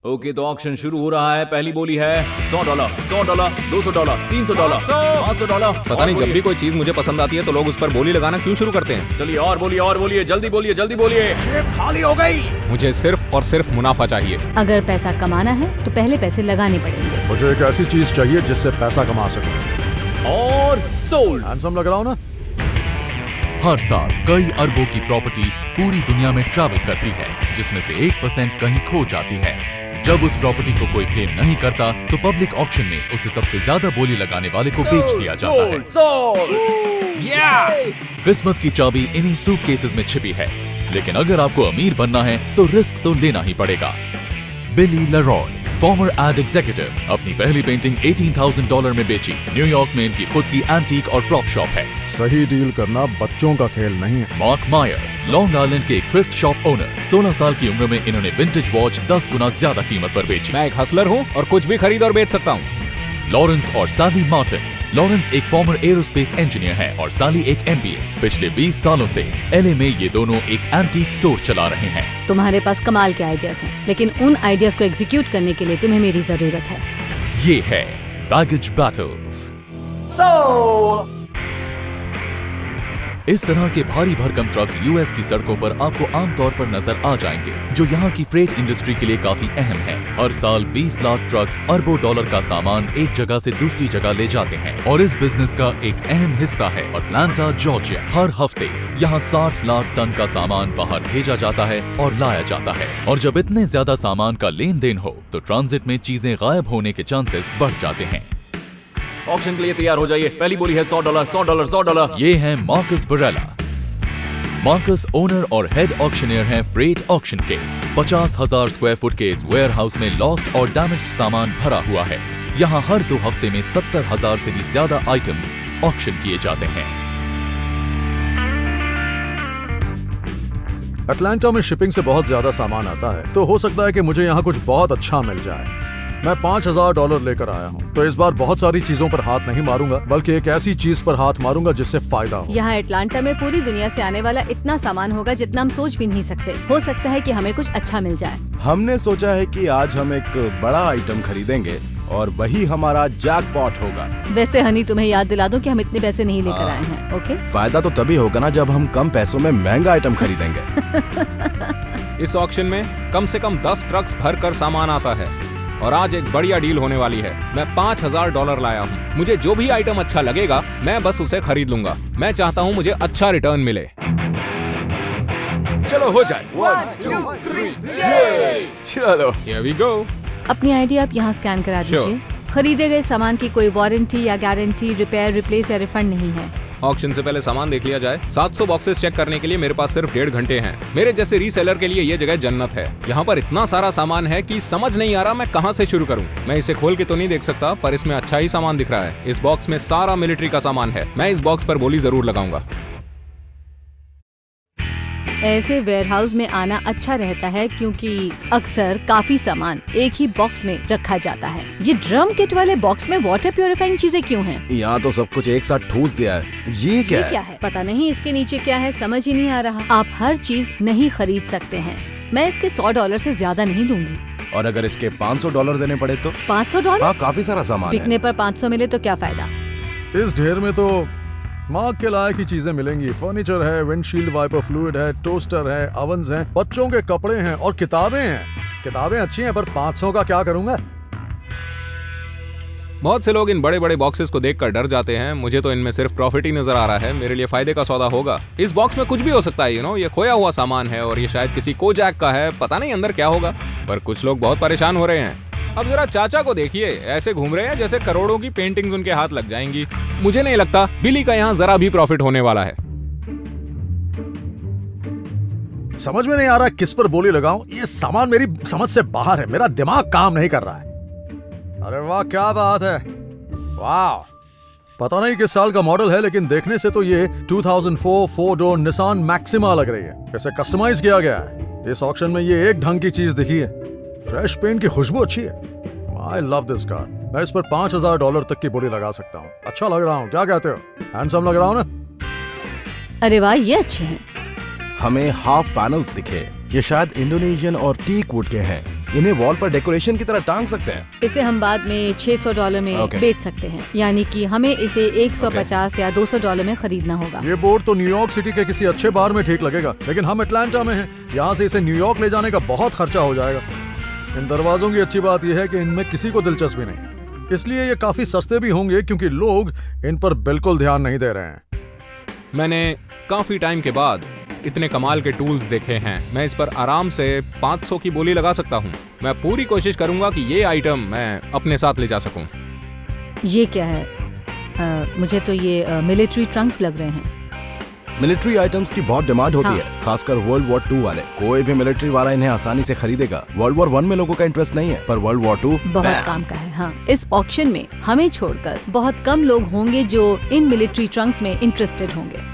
Okay, तो auction शुरू हो रहा है। पहली बोली है $100, $100, $200, $300, $500। पता नहीं, जब भी कोई चीज मुझे पसंद आती है तो लोग उस पर बोली लगाना क्यों शुरू करते हैं। चलिए और बोलिए, जल्दी बोलिए, जल्दी बोलिए। जेब खाली हो गई। मुझे सिर्फ और सिर्फ मुनाफा चाहिए। अगर पैसा कमाना है तो पहले पैसे लगाने पड़ेंगे। मुझे एक ऐसी चीज चाहिए जिससे पैसा कमा सकूं। और सोल्ड। हैंडसम लग रहा हूं ना? हर साल कई अरबों की प्रॉपर्टी पूरी दुनिया में ट्रैवल करती है, जिसमें से 1% कहीं खो जाती है। जब उस प्रॉपर्टी को कोई क्लेम नहीं करता तो पब्लिक ऑक्शन में उसे सबसे ज्यादा बोली लगाने वाले को बेच दिया जाता है। किस्मत की चाबी इन्हीं सूटकेसेस में छिपी है, लेकिन अगर आपको अमीर बनना है तो रिस्क तो लेना ही पड़ेगा। बिली लरॉय, फॉर्मर एड एग्जीक्यूटिव, अपनी पहली पेंटिंग $18,000 में बेची। न्यूयॉर्क में इनकी खुद की एंटीक और प्रॉप शॉप है। सही डील करना बच्चों का खेल नहीं है। मार्क मायर, लॉन्ग आइलैंड के एक थ्रिफ्ट शॉप ओनर, 16 साल की उम्र में इन्होंने विंटेज वॉच 10 गुना ज्यादा कीमत पर बेची। मैं एक हसलर हूँ और कुछ भी खरीद और बेच सकता हूँ। लॉरेंस और साली मार्टिन, लॉरेंस एक फॉर्मर एरोस्पेस इंजीनियर है और साली एक MBA। पिछले 20 सालों से LA में ये दोनों एक एंटीक स्टोर चला रहे हैं। तुम्हारे पास कमाल के आइडियाज हैं, लेकिन उन आइडियाज को एग्जीक्यूट करने के लिए तुम्हें मेरी जरूरत है। ये है बैगेज बैटल्स। इस तरह के भारी भरकम ट्रक US की सड़कों पर आपको आमतौर पर नजर आ जाएंगे, जो यहाँ की फ्रेट इंडस्ट्री के लिए काफी अहम है। हर साल 20 लाख ट्रक्स अरबों डॉलर का सामान एक जगह से दूसरी जगह ले जाते हैं और इस बिजनेस का एक अहम हिस्सा है अटलांटा, जॉर्जिया। हर हफ्ते यहाँ 60 लाख टन का सामान बाहर भेजा जाता है और लाया जाता है, और जब इतने ज्यादा सामान का लेन देन हो तो ट्रांजिट में चीजें गायब होने के चांसेस बढ़ जाते हैं। ऑक्शन के लिए तैयार हो जाइए। पहली बोली है $100, $100, $100। ये है मार्कस बरेला। मार्कस ओनर और हेड ऑक्शनियर हैं फ्रेट ऑक्शन के। 50,000 स्क्वायर फुट के इस वेयर हाउस में लॉस्ट और डैमेज्ड सामान भरा हुआ है। यहाँ हर 2 हफ्ते में 70,000 से भी ज्यादा आइटम्स ऑक्शन किए जाते हैं। अटलांटा में शिपिंग से बहुत ज्यादा सामान आता है, तो हो सकता है कि मुझे यहाँ कुछ बहुत अच्छा मिल जाए। मैं $5,000 लेकर आया हूँ, तो इस बार बहुत सारी चीजों पर हाथ नहीं मारूंगा, बल्कि एक ऐसी चीज पर हाथ मारूंगा जिससे फायदा हो। यहाँ अटलांटा में पूरी दुनिया से आने वाला इतना सामान होगा जितना हम सोच भी नहीं सकते। हो सकता है कि हमें कुछ अच्छा मिल जाए। हमने सोचा है कि आज हम एक बड़ा आइटम खरीदेंगे और वही हमारा जैकपॉट होगा। वैसे हनी, तुम्हें याद दिला दूं कि हम इतने पैसे नहीं लेकर आए हैं। ओके? फायदा तो तभी होगा ना जब हम कम पैसों में महंगा आइटम खरीदेंगे। इस ऑक्शन में कम से कम 10 ट्रक्स भर कर सामान आता है और आज एक बढ़िया डील होने वाली है। मैं $5,000 लाया हूँ। मुझे जो भी आइटम अच्छा लगेगा मैं बस उसे खरीद लूंगा। मैं चाहता हूँ मुझे अच्छा रिटर्न मिले। चलो हो जाए। 1, 2, 3, चलो। Here we go। अपनी आईडी आप यहाँ स्कैन करा Sure। दीजिए। खरीदे गए सामान की कोई वारंटी या गारंटी, रिपेयर, रिप्लेस या रिफंड नहीं है। ऑक्शन से पहले सामान देख लिया जाए। 700 बॉक्सेस चेक करने के लिए मेरे पास सिर्फ 1.5 घंटे हैं। मेरे जैसे रीसेलर के लिए ये जगह जन्नत है। यहाँ पर इतना सारा सामान है कि समझ नहीं आ रहा मैं कहाँ से शुरू करूँ। मैं इसे खोल के तो नहीं देख सकता, पर इसमें अच्छा ही सामान दिख रहा है। इस बॉक्स में सारा मिलिट्री का सामान है। मैं इस बॉक्स पर बोली जरूर लगाऊंगा। ऐसे वेयरहाउस में आना अच्छा रहता है क्योंकि अक्सर काफी सामान एक ही बॉक्स में रखा जाता है। ये ड्रम किट वाले बॉक्स में वाटर प्यूरिफाइंग चीजें क्यों हैं? यहाँ तो सब कुछ एक साथ ठूस दिया है। ये क्या है? पता नहीं इसके नीचे क्या है, समझ ही नहीं आ रहा। आप हर चीज नहीं खरीद सकते हैं। मैं इसके $100 से ज्यादा नहीं दूंगी। और अगर इसके $500 देने पड़े तो? $500? हाँ, काफी सारा सामान बिकने है। पर 500 मिले तो क्या फायदा? इस ढेर में तो मार्क के लायक ही चीजें मिलेंगी। फर्नीचर है, विंडशील्ड वाइपर फ्लूइड है, टोस्टर है, ओवन्स हैं, बच्चों के कपड़े हैं और किताबें हैं। किताबें अच्छी हैं, पर 500 का क्या करूंगा? बहुत से लोग इन बड़े बड़े बॉक्सेस को देखकर डर जाते हैं। मुझे तो इनमें सिर्फ प्रॉफिट ही नजर आ रहा है। मेरे लिए फायदे का सौदा होगा। इस बॉक्स में कुछ भी हो सकता है। ये खोया हुआ सामान है और ये शायद किसी कोजैक का है। पता नहीं अंदर क्या होगा, पर कुछ लोग बहुत परेशान हो रहे हैं। अब जरा चाचा को देखिए, ऐसे घूम रहे हैं जैसे करोड़ों की पेंटिंग्स उनके हाथ लग जाएंगी। मुझे नहीं लगता बिली का यहाँ जरा भी प्रॉफिट होने वाला है। समझ में नहीं आ रहा किस पर बोली लगाऊं। ये सामान मेरी समझ से बाहर है। मेरा दिमाग काम नहीं कर रहा है। अरे वाह, क्या बात है। वाह, पता नहीं किस साल का मॉडल है, लेकिन देखने से तो ये 2004 4 डोर निसान मैक्सिमा लग रही है। इसे कस्टमाइज किया गया है। इस ऑक्शन में ये एक ढंग की चीज दिखी है। फ्रेश पेंट की खुशबू अच्छी है। I love this car. मैं इस पर $5,000 तक की बोली लगा सकता हूँ। अच्छा लग रहा हूँ, क्या कहते हो? हैंडसम लग रहा हूँ ना? अरे वाह, ये अच्छे हैं। हमें हाफ पैनल्स दिखे। ये शायद इंडोनेशियन और टीक वुड के हैं। इन्हें वॉल पर डेकोरेशन की तरह टांग सकते हैं। इसे हम बाद में $600 में Okay. बेच सकते हैं, यानी कि हमें इसे 150 या $200 में खरीदना होगा। ये बोर्ड तो न्यूयॉर्क सिटी के किसी अच्छे बार में ठीक लगेगा, लेकिन हम अटलांटा में हैं। यहाँ से इसे न्यूयॉर्क ले जाने का बहुत खर्चा हो जाएगा। इन दरवाजों की अच्छी बात यह है कि इनमें किसी को दिलचस्पी नहीं है, इसलिए ये काफी सस्ते भी होंगे क्योंकि लोग इन पर बिल्कुल ध्यान नहीं दे रहे हैं। मैंने काफी टाइम के बाद इतने कमाल के टूल्स देखे हैं। मैं इस पर आराम से 500 की बोली लगा सकता हूँ। मैं पूरी कोशिश करूंगा कि ये आइटम मैं अपने साथ ले जा सकूं। ये क्या है? मुझे तो ये मिलिट्री ट्रंक्स लग रहे हैं। मिलिट्री आइटम्स की बहुत डिमांड होती हाँ। है, खासकर वर्ल्ड वॉर 2 वाले। कोई भी मिलिट्री वाला इन्हें आसानी से खरीदेगा। वर्ल्ड वॉर 1 में लोगों का इंटरेस्ट नहीं है, पर वर्ल्ड वॉर 2 बहुत काम का है। हाँ, इस ऑक्शन में हमें छोड़कर बहुत कम लोग होंगे जो इन मिलिट्री ट्रंक्स में इंटरेस्टेड होंगे।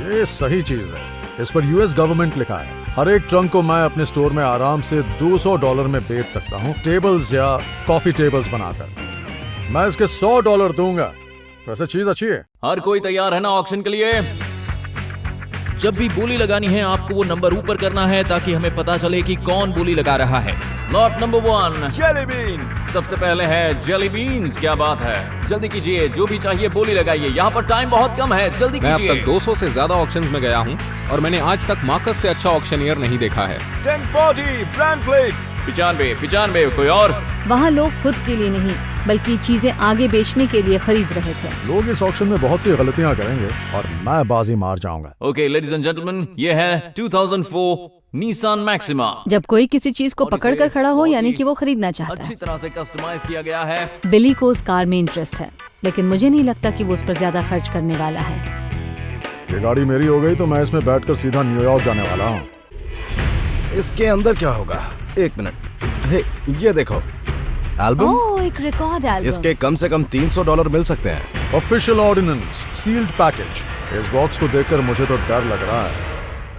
ये सही चीज है, इस पर यूएस गवर्नमेंट लिखा है। हर एक ट्रंक को मैं अपने स्टोर में आराम से $200 में बेच सकता हूँ, टेबल्स या कॉफी टेबल्स बनाकर। मैं इसके $100 दूंगा। वैसे चीज अच्छी है। हर कोई तैयार है ना ऑक्शन के लिए? जब भी बोली लगानी है आपको वो नंबर ऊपर करना है ताकि हमें पता चले कि कौन बोली लगा रहा है। Lot number 1 jelly beans. सबसे पहले है जेली बीन्स। क्या बात है, जल्दी कीजिए, जो भी चाहिए बोली लगाइए। यहाँ पर टाइम बहुत कम है, जल्दी मैं अब कीजिए। तक 200 से ज्यादा ऑक्शंस में गया हूँ और मैंने आज तक मार्कस से अच्छा ऑक्शनियर नहीं देखा है। 1040 ब्रांड फ्लेक्स। 95 कोई और? वहाँ लोग खुद के लिए नहीं बल्कि चीजें आगे बेचने के लिए खरीद रहे थे। लोग इस ऑक्शन में बहुत सी गलतियां करेंगे और मैं बाजी मार जाऊंगा। ओके लेडीज एंड जेंटलमैन, ये है 2004 निसान मैक्सिमा। जब कोई किसी चीज को और पकड़ इसे कर खड़ा हो बहुत यानी ही कि वो खरीदना चाहता अच्छी है। तरह से कस्टमाइज किया गया है। बिली को उस कार में इंटरेस्ट है, लेकिन मुझे नहीं लगता कि वो उस पर ज्यादा खर्च करने वाला है। ये गाड़ी मेरी हो गई तो मैं इसमें बैठकर सीधा न्यूयॉर्क जाने वाला हूँ। इसके अंदर क्या होगा? एक मिनट। हे, ये देखो, एल्बम। ओह, एक रिकॉर्ड एल्बम। इसके कम से कम $300 मिल सकते हैं। Official ordinance sealed package. इस बॉक्स को देखकर मुझे तो डर लग रहा है,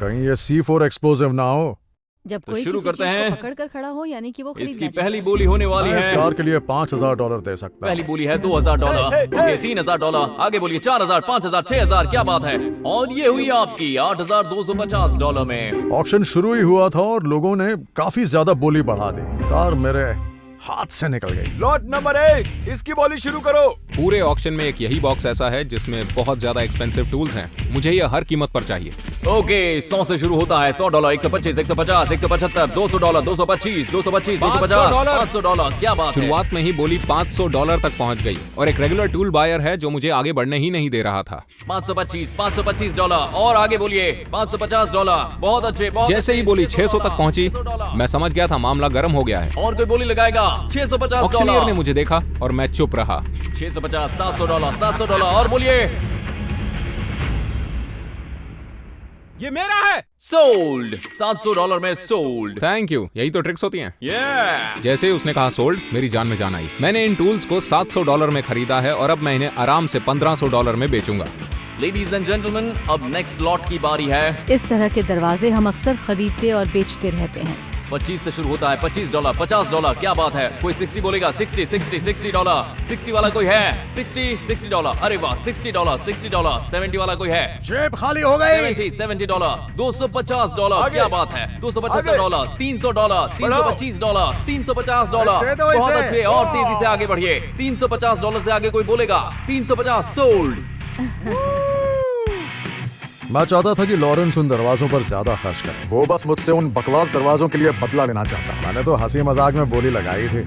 कहीं ये C4 एक्सप्लोसिव ना हो। जब तो कोई शुरू किसी करते चीज हैं। को पकड़ कर खड़ा हो यानी कि वो इसकी खरीदना पहली चाहता बोली होने वाली मैं इस है। कार के लिए $5000 दे सकता पहली हूँ। बोली है $2000, ओके $3000, आगे बोलिए 4000, 5000, 6000। क्या बात है? और ये हुई आपकी $8250 में। ऑक्शन शुरू ही हुआ था और लोगों ने काफी ज्यादा बोली बढ़ा दी। कार मेरे हाथ से निकल गई। लॉट नंबर 8, इसकी बोली शुरू करो। पूरे ऑक्शन में एक यही बॉक्स ऐसा है जिसमें बहुत ज्यादा एक्सपेंसिव टूल्स हैं। मुझे ये हर कीमत पर चाहिए। ओके 100 से शुरू होता है। $100, 125, 150, 175, $200, 225, 250, 250, $500। क्या बात है? शुरुआत में ही बोली $500 तक पहुंच गई और एक रेगुलर टूल बायर है जो मुझे आगे बढ़ने ही नहीं दे रहा था। $525 और आगे बोलिए $550। बहुत अच्छे, बहुत जैसे ही अच्छे। बोली 600 तक पहुंची, $600। मैं समझ गया था मामला गर्म हो गया है। और कोई बोली लगाएगा $650। ऑक्शनियर ने मुझे देखा और मैं चुप रहा। 650, $700, $700 और बोलिए। ये मेरा है। सोल्ड। $700 में सोल्ड। थैंक यू, यही तो ट्रिक्स होती हैं। Yeah! जैसे ही उसने कहा सोल्ड, मेरी जान में जान आई। मैंने इन टूल्स को $700 में खरीदा है और अब मैं इन्हें आराम से $1500 में बेचूंगा। लेडीज एंड जेंटलमैन, अब नेक्स्ट लॉट की बारी है। इस तरह के दरवाजे हम अक्सर खरीदते और बेचते रहते हैं। 25 से शुरू होता है। $25, $50। क्या बात है? कोई 60 बोलेगा। $60, $60 60 वाला कोई है? $60 अरे वाह, $60, $70 वाला कोई है? जेब खाली हो गई। $70, $250। क्या बात है? $275, $300, $325, $350। दे दो बहुत इसे। अच्छे, और तेजी से आगे बढ़िए। $350 से आगे कोई बोलेगा। 350 सोल्ड। मैं चाहता था कि लॉरेंस उन दरवाजों पर ज्यादा खर्च करे। वो बस मुझसे उन बकवास दरवाजों के लिए बदला लेना चाहता। मैंने तो हंसी मजाक में बोली लगाई थी।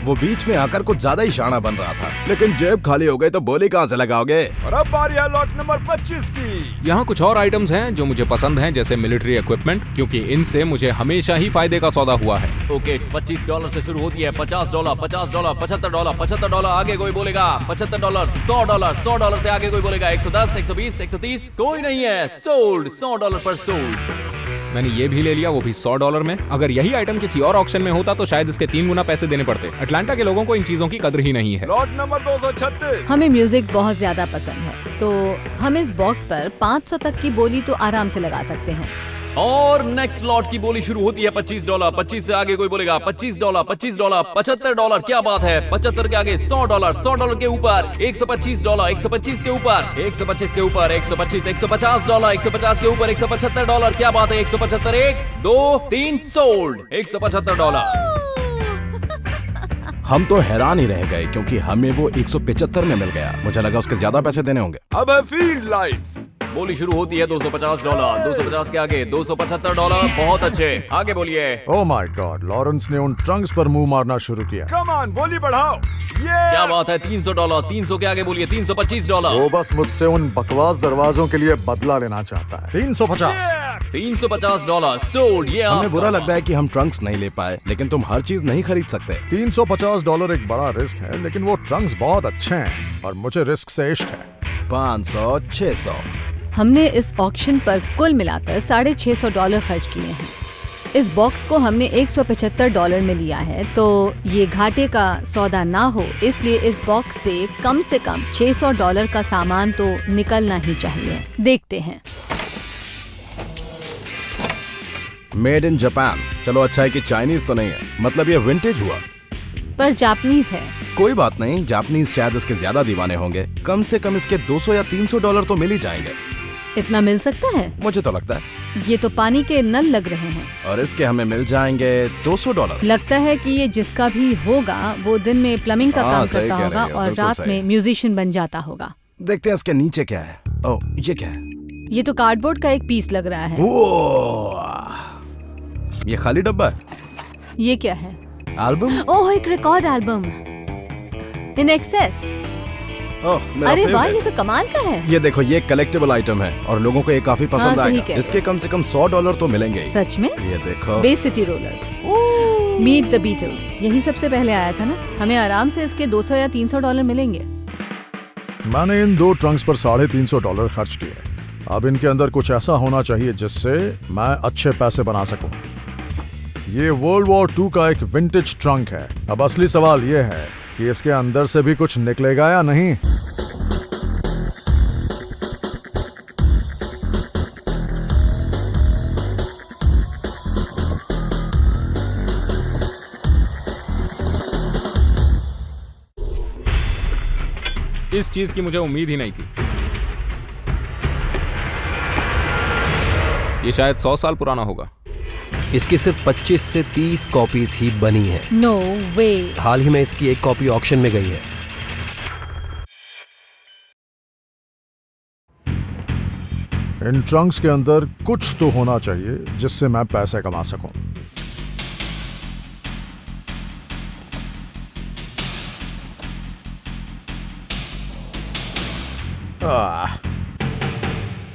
वो बीच में आकर कुछ ज्यादा ही शाना बन रहा था, लेकिन जेब खाली हो गई तो बोली कहाँ से लगाओगे? और अब बारी है लॉट नंबर 25 की। यहाँ कुछ और आइटम्स हैं जो मुझे पसंद हैं, जैसे मिलिट्री इक्विपमेंट, क्योंकि इनसे मुझे हमेशा ही फायदे का सौदा हुआ है। ओके $25 से शुरू होती है। $50, $50, $75, $75। आगे कोई बोलेगा $75, $100 से आगे कोई बोलेगा $110, $120, $130। कोई नहीं है। सोल्ड। $100 पर सोल्ड। मैंने ये भी ले लिया, वो भी $100 में। अगर यही आइटम किसी और ऑक्शन में होता तो शायद इसके 3 गुना पैसे देने पड़ते। अटलांटा के लोगों को इन चीजों की कदर ही नहीं है। Lot number 236। हमें म्यूजिक बहुत ज्यादा पसंद है, तो हम इस बॉक्स पर 500 तक की बोली तो आराम से लगा सकते हैं। और नेक्स्ट लॉट की बोली शुरू होती है $25। 25 से आगे कोई बोलेगा $25, $25, $75। क्या बात है, 75 के आगे $100, $100 के ऊपर $125, $125 के ऊपर $125 के ऊपर $125, $150, $150 के ऊपर $175। क्या बात है, 175, 1 2 3 सोल्ड $175। हम तो हैरान ही रह गए क्योंकि हमें वो 175 में मिल गया। मुझे लगा उसके ज्यादा पैसे देने होंगे। अब है फील्ड लाइट्स। बोली शुरू होती है $250, 250 के आगे $275। बहुत अच्छे, आगे बोलिए। ओह माय गॉड, लॉरेंस ने उन ट्रंक्स पर मुंह मारना शुरू किया। कम ऑन, बोली बढ़ाओ। क्या बात है, $300, 300 के आगे बोलिए $325। वो बस मुझसे उन बकवास दरवाजों के लिए बदला लेना चाहता है। 350। $350 सोल्ड। ये हमें आपका। बुरा लग रहा है कि हम ट्रंक्स नहीं ले पाए, लेकिन तुम हर चीज नहीं खरीद सकते। $350 एक बड़ा रिस्क है, लेकिन वो ट्रंक्स बहुत अच्छे हैं और मुझे रिस्क से इश्क है। 500, 600। हमने इस ऑक्शन पर कुल मिलाकर $650 खर्च किए हैं। इस बॉक्स को हमने $175 में लिया है, तो ये घाटे का सौदा ना हो, इसलिए इस बॉक्स से कम $600 का सामान तो निकलना ही चाहिए। देखते हैं। Made in Japan. चलो अच्छा है कि चाइनीज तो नहीं है, मतलब ये विंटेज हुआ। पर जापानीज है। कोई बात नहीं, जापानीज शायद इसके ज्यादा दीवाने होंगे। कम से कम इसके $200 या $300 तो मिल ही जाएंगे। इतना मिल सकता है? मुझे तो लगता है। ये तो पानी के नल लग रहे हैं। और इसके हमें मिल जाएंगे $200। लगता है कि ये जिसका भी होगा वो दिन में प्लम्बिंग का हाँ, काम सही करता कह होगा रही हो, और बिल्कुल रात सही। में म्यूजिशियन बन जाता होगा। देखते हैं इसके नीचे क्या है। ओह, ये क्या है? ये तो कार्डबोर्ड का एक पीस लग रहा है। ओह, ये खाली डब्बा है। ये क्या है? एल्बम। ओह, एक रिकॉर्ड एल्बम इन एक्सेस। ओह, मेरा अरे वाह, favorite। ये तो कमाल का है। ये देखो, ये कलेक्टेबल आइटम है और लोगों को ये काफी पसंद हाँ, सही आएगा। कह रहे इसके कम से कम $100 तो मिलेंगे ही। सच में? ये देखो। Bay City Rollers, meet the Beatles, यही सबसे पहले आया था ना। हमें आराम से इसके $200 या $300 मिलेंगे। मैंने इन 2 ट्रंक्स पर $350 खर्च किए। अब इनके अंदर कुछ ऐसा होना चाहिए जिससे मैं अच्छे पैसे बना सकूं। ये वर्ल्ड वॉर 2 का एक विंटेज ट्रंक है। अब असली सवाल ये है कि इसके अंदर से भी कुछ निकलेगा या नहीं। इस चीज की मुझे उम्मीद ही नहीं थी। ये शायद 100 साल पुराना होगा। इसकी सिर्फ 25 से 30 कॉपीज ही बनी है। नो वे। हाल ही में इसकी एक कॉपी ऑक्शन में गई है। इन ट्रंक्स के अंदर कुछ तो होना चाहिए जिससे मैं पैसे कमा सकूं।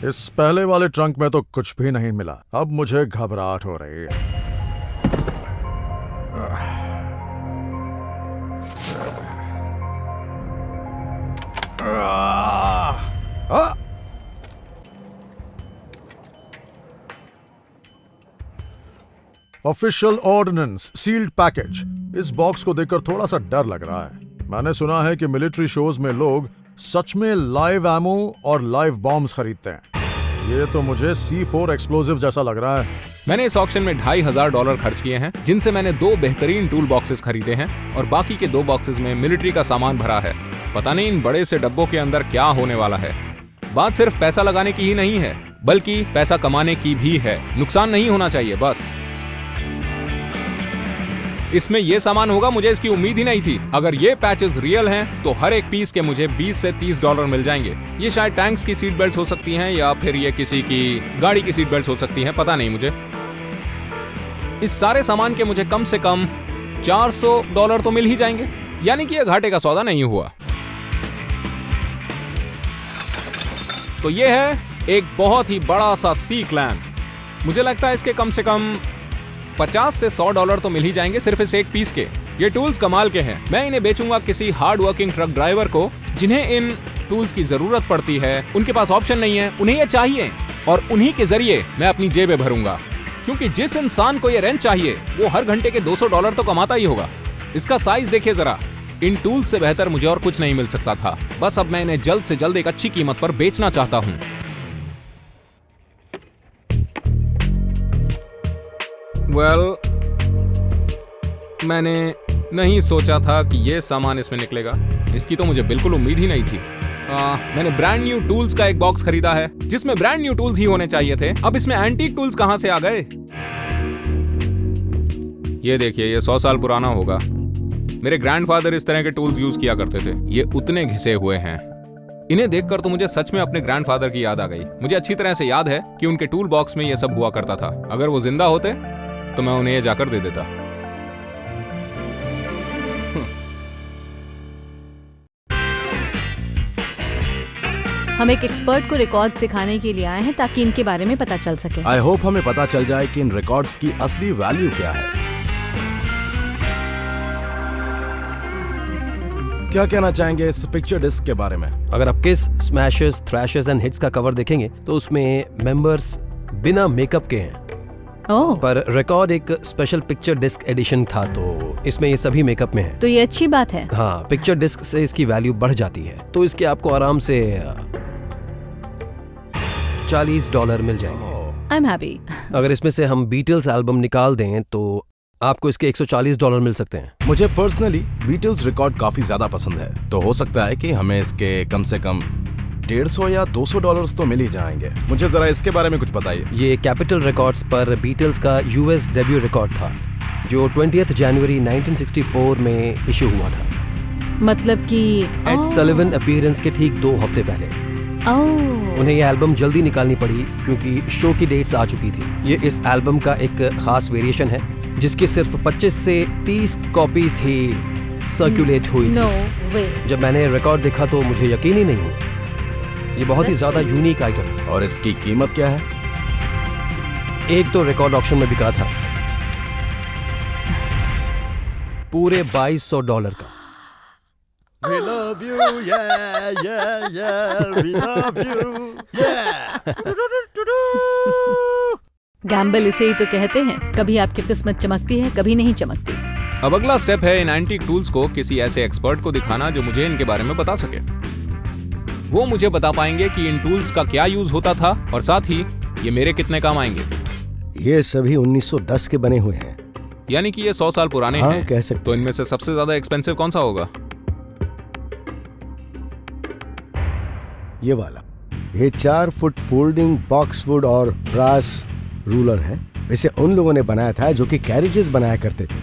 इस पहले वाले ट्रंक में तो कुछ भी नहीं मिला। अब मुझे घबराहट हो रही है। Official ordinance sealed package. इस बॉक्स को देखकर थोड़ा सा डर लग रहा है। मैंने सुना है कि मिलिट्री शोज में लोग सच में लाइव एमो और लाइव बॉम्ब्स खरीदते हैं। ये तो मुझे C4 एक्सप्लोसिव जैसा लग रहा है। मैंने इस ऑक्शन में $2500 खर्च किए हैं, जिनसे मैंने 2 बेहतरीन टूल बॉक्सेस खरीदे हैं और बाकी के 2 बॉक्सेस में मिलिट्री का सामान भरा है। पता नहीं इन बड़े से डब्बों के अंदर क्या होने वाला है। बात सिर्फ पैसा लगाने की ही नहीं है, बल्कि पैसा कमाने की भी है। नुकसान नहीं होना चाहिए बस। इसमें ये सामान होगा, मुझे इसकी उम्मीद ही नहीं थी। अगर ये पैचेस रियल हैं, तो हर एक पीस के मुझे $20 से $30 मिल जाएंगे। ये शायद टैंक्स की सीट बेल्ट हो सकती हैं या फिर ये किसी की गाड़ी की सीट बेल्ट हो सकती हैं, पता नहीं मुझे। इस सारे सामान के मुझे कम से कम $400 तो मिल ही जाएंगे, यानी कि यह घाटे का सौदा नहीं हुआ। तो ये है एक बहुत ही बड़ा सा सी क्लैम्प। मुझे लगता है इसके कम से कम $50 से $100 तो मिल ही जाएंगे सिर्फ इस एक पीस के। ये टूल्स कमाल के हैं। मैं इन्हें बेचूंगा किसी हार्ड वर्किंग ट्रक ड्राइवर को जिन्हें इन टूल्स की जरूरत पड़ती है। उनके पास ऑप्शन नहीं है, उन्हें ये चाहिए और उन्हीं के जरिए मैं अपनी जेबें भरूंगा। क्योंकि जिस इंसान को ये रेंच चाहिए वो हर घंटे के $200 तो कमाता ही होगा। इसका साइज देखिए जरा। इन टूल्स से बेहतर मुझे और कुछ नहीं मिल सकता था। बस अब मैं इन्हें जल्द से जल्द एक अच्छी कीमत पर बेचना चाहता हूँ। वेल, मैंने नहीं सोचा था कि ये सामान इसमें निकलेगा। इसकी तो मुझे बिल्कुल उम्मीद ही नहीं थी। मैंने ब्रांड न्यू टूल्स का एक बॉक्स खरीदा है जिसमें ब्रांड न्यू टूल्स ही होने चाहिए थे। अब इसमें एंटीक टूल्स कहां से आ गए? ये देखिए, ये 100 साल पुराना होगा। मेरे ग्रैंडफादर इस तरह के टूल्स यूज किया करते थे। ये उतने घिसे हुए हैं। इन्हें देखकर तो मुझे सच में अपने ग्रैंडफादर की याद आ गई। मुझे अच्छी तरह से याद है कि उनके टूल बॉक्स में ये सब हुआ करता था। अगर वो जिंदा होते तो मैं उन्हें ये जाकर दे देता। हम एक एक्सपर्ट को रिकॉर्ड्स दिखाने के लिए आए हैं ताकि इनके बारे में पता चल सके। आई होप हमें पता चल जाए कि इन रिकॉर्ड्स की असली वैल्यू क्या है। क्या कहना चाहेंगे इस पिक्चर डिस्क के बारे में? अगर आप किस, स्मैशेस, थ्रैशेस एंड हिट्स का कवर देखेंगे तो उसमें मेंबर्स बिना मेकअप के हैं। ओह, पर रिकॉर्ड एक स्पेशल पिक्चर डिस्क एडिशन था तो इसमें ये सभी मेकअप में हैं। तो ये अच्छी बात है। हाँ, पिक्चर डिस्क से इसकी वैल्यू बढ़ जाती है तो इसके आपको आराम से $40 मिल जाएंगे। I am happy. अगर इसमें से हम बीटल्स एल्बम निकाल दें तो आपको इसके $140 मिल सकते हैं। मुझे पर्सनली बीटल्स रिकॉर्ड काफी ज्यादा पसंद है, तो हो सकता है कि हमें इसके कम से कम $150 या $200 तो मिल ही जाएंगे। मुझे जरा इसके बारे में कुछ बताइए। ये कैपिटल रिकॉर्ड्स पर बीटल्स का यूएस डेब्यू रिकॉर्ड था जो 20 जनवरी 1964 में इशू हुआ था। मतलब कि एड सलिवन अपीयरेंस के ठीक 2 हफ्ते पहले। ओह, उन्हें ये एल्बम जल्दी निकालनी पड़ी क्योंकि शो की डेट्स आ चुकी थी। ये इस एल्बम का एक खास वेरिएशन है जिसकी सिर्फ 25 से 30 कॉपीज ही सर्कुलेट हुई नो थी। वे। जब मैंने रिकॉर्ड देखा तो मुझे यकीन ही नहीं हुआ। ये बहुत ही ज्यादा यूनिक आइटम है। और इसकी कीमत क्या है? एक तो रिकॉर्ड ऑक्शन में बिका था पूरे $2200 का। We love you, yeah, yeah, yeah, we love you, yeah. Gamble इसे ही तो कहते हैं। कभी आपकी किस्मत चमकती है, कभी नहीं चमकती। अब अगला स्टेप है इन एंटीक टूल्स को किसी ऐसे एक्सपर्ट को दिखाना जो मुझे इनके बारे में बता सके। वो मुझे बता पाएंगे कि इन टूल्स का क्या यूज होता था और साथ ही ये मेरे कितने काम आएंगे। ये सभी 1910 के बने हुए हैं। यानी कि ये 100 साल पुराने हाँ, हैं। कह सकते तो इनमें से सबसे ज्यादा एक्सपेंसिव कौन सा होगा? ये वाला। ये 4 फुट फोल्डिंग बॉक्सवुड और ब्रास रूलर है। इसे उन लोगों ने बनाया था जो कि कैरिजेस बनाया करते थे,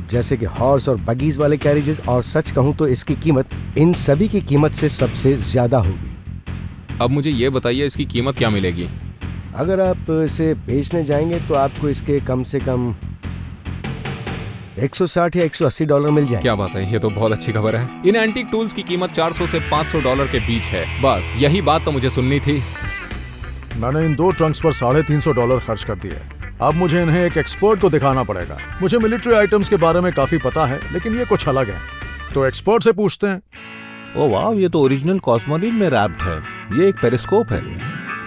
जैसे कि हॉर्स और बगीज वाले कैरिजेस। और सच कहूं तो इसकी कीमत इन सभी की कीमत से सबसे ज्यादा होगी। अब मुझे ये बताइए इसकी कीमत क्या मिलेगी? अगर आप इसे बेचने जाएंगे तो आपको इसके कम से कम $160 या $180 मिल जाएंगे। क्या बात है, ये तो बहुत अच्छी खबर है। इन एंटीक टूल्स की कीमत $400 से $500 के बीच है। बस यही बात तो मुझे सुननी थी। मैंने इन 2 ट्रंक्स पर $350 खर्च कर दिए। अब मुझे इन्हें एक एक्सपर्ट को दिखाना पड़ेगा। मुझे मिलिट्री आइटम्स के बारे में काफी पता है, लेकिन ये कुछ अलग है। तो एक्सपर्ट से पूछते हैं। ओ वाह, ये तो ओरिजिनल कॉस्मोलिन में रैप्ड है। ये एक पेरिस्कोप है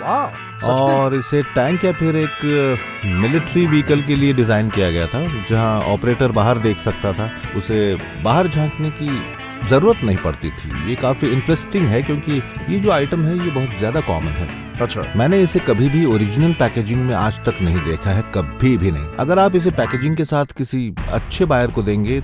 वाह, सच में? और इसे टैंक या फिर एक मिलिट्री व्हीकल के लिए डिजाइन किया गया था जहां ऑपरेटर बाहर देख सकता था। उसे बाहर झांकने की जरूरत नहीं पड़ती थी। ये काफी इंटरेस्टिंग है क्योंकि ये जो आइटम है ये बहुत ज्यादा कॉमन है। अच्छा, मैंने इसे कभी भी ओरिजिनल पैकेजिंग में आज तक नहीं देखा है, कभी भी नहीं। अगर आप इसे पैकेजिंग के साथ किसी अच्छे बायर को देंगे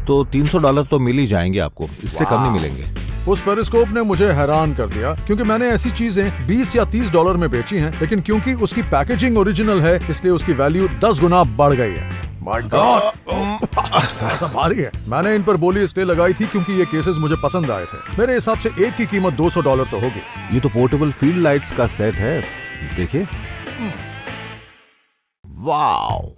तो $300 तो मिल ही जाएंगे आपको, इससे कम नहीं मिलेंगे। उस पेरिस्कोप ने मुझे हैरान कर दिया क्योंकि मैंने ऐसी चीजें $20 या $30 में बेची हैं, लेकिन क्योंकि उसकी पैकेजिंग ओरिजिनल है इसलिए उसकी वैल्यू 10 गुना बढ़ गई है। माय गॉड, ऐसा भारी है। मैंने इन पर बोली इसलिए लगाई थी क्योंकि ये केसेस मुझे पसंद आए थे। मेरे हिसाब से एक की कीमत $200 तो होगी। ये तो पोर्टेबल फील्ड लाइट्स का सेट है, देखिए। वाव,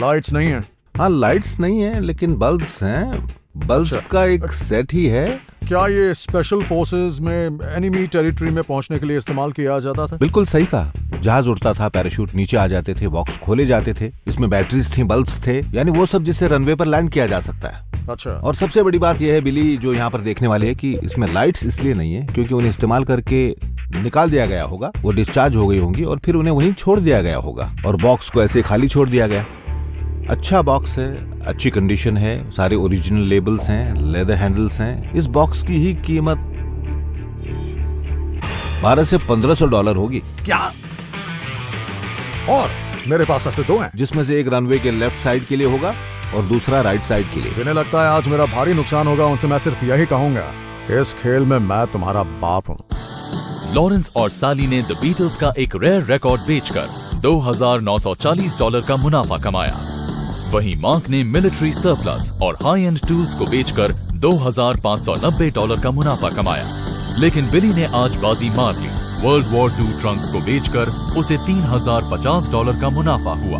लाइट्स नहीं है। हाँ, लाइट्स नहीं है लेकिन बल्ब्स हैं। बल्ब का एक सेट ही है। क्या ये स्पेशल फोर्सेस में एनिमी टेरिटरी में पहुंचने के लिए इस्तेमाल किया जाता था? बिल्कुल सही कहा। जहाज उड़ता था, पैराशूट नीचे आ जाते थे, बॉक्स खोले जाते थे, इसमें बैटरीज थी, बल्ब्स थे, यानी वो सब जिससे रनवे पर लैंड किया जा सकता है। अच्छा। और सबसे बड़ी बात यह है बिली, जो यहाँ पर देखने वाले है, कि इसमें लाइट्स इसलिए नहीं है क्योंकि उन्हें इस्तेमाल करके निकाल दिया गया होगा, वो डिस्चार्ज हो गई होंगी और फिर उन्हें वहीं छोड़ दिया गया होगा और बॉक्स को ऐसे खाली छोड़ दिया गया। अच्छा बॉक्स है, अच्छी कंडीशन है, सारे ओरिजिनल लेबल्स हैं, लेदर हैंडल्स हैं। इस बॉक्स की ही कीमत $1200 से $1500 होगी। क्या? और मेरे पास ऐसे दो हैं जिसमें से एक रनवे के लेफ्ट साइड के लिए होगा और दूसरा राइट साइड के लिए। जिन्हें लगता है आज मेरा भारी नुकसान होगा उनसे मैं सिर्फ यही कहूंगा, इस खेल में मैं तुम्हारा बाप हूँ। लॉरेंस और साली ने द बीटल्स का एक रेयर रिकॉर्ड बेचकर $2,940 का मुनाफा कमाया। वहीं मार्क ने मिलिट्री सरप्लस और हाई एंड टूल्स को बेचकर $2,590 का मुनाफा कमाया। लेकिन बिली ने आज बाजी मार ली। वर्ल्ड वॉर II ट्रंक्स को बेचकर उसे $3,050 का मुनाफा हुआ।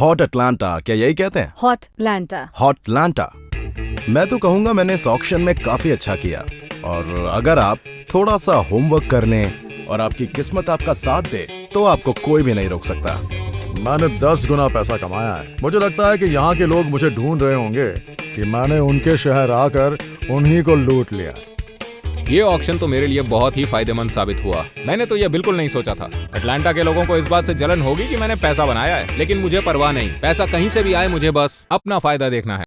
हॉट अटलांटा, क्या यही कहते हैं? हॉट लैंटा। हॉट लांटा। मैं तो कहूंगा मैंने इस ऑक्शन में काफी अच्छा किया, और अगर आप थोड़ा सा होमवर्क करने और आपकी किस्मत आपका साथ दे तो आपको कोई भी नहीं रोक सकता। मैंने 10 गुना पैसा कमाया है। मुझे लगता है कि यहाँ के लोग मुझे ढूंढ रहे होंगे कि मैंने उनके शहर आकर उन्हीं को लूट लिया। ये ऑक्शन तो मेरे लिए बहुत ही फायदेमंद साबित हुआ। मैंने तो ये बिल्कुल नहीं सोचा था। अटलांटा के लोगों को इस बात से जलन होगी कि मैंने पैसा बनाया है, लेकिन मुझे परवाह नहीं। पैसा कहीं से भी आए, मुझे बस अपना फायदा देखना है।